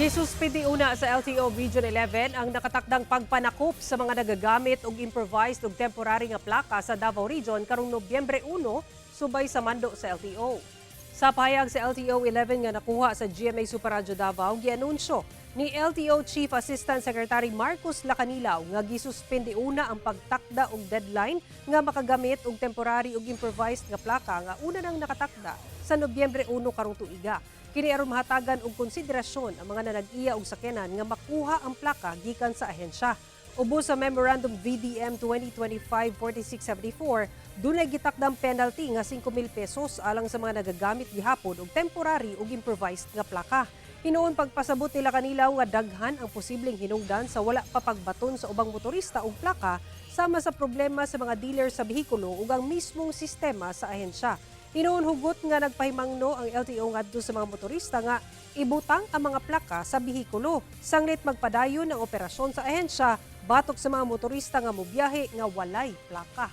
Gisuspindi una sa LTO Region 11 ang nakatakdang pagpanakop sa mga nagagamit og improvised ug temporary nga plaka sa Davao Region karong Nobyembre 1 subay sa mando sa LTO. Sa pahayag sa LTO 11 nga nakuha sa GMA Super Radio Davao, gianunsyo ni LTO Chief Assistant Secretary Marcos Lacanilaw nga gisuspindi una ang pagtakda og deadline nga makagamit og temporary ug improvised nga plaka nga una nang nakatakda sa Nobyembre 1 karong tuiga. Kini aron mahatagan og konsiderasyon ang mga nanag-iya og sakyanan nga makuha ang plaka gikan sa ahensya. Ubos sa Memorandum VDM 2025-4674, dunay gitakdang penalty nga 5,000 pesos alang sa mga nagagamit gihapon og temporary ug improvised nga plaka. Hinuon pagpasabot nila kanilaw nga daghan ang posibleng hinungdan sa wala pa pagbaton sa ubang motorista og plaka sama sa problema sa mga dealer sa behikulo ug ang mismong sistema sa ahensya. Hinuon hugot nga nagpahimangno ang LTO ngadto sa mga motorista nga ibutang ang mga plaka sa behikulo. Sanglit magpadayon ang operasyon sa ahensya batok sa mga motorista nga mobiyahe nga walay plaka.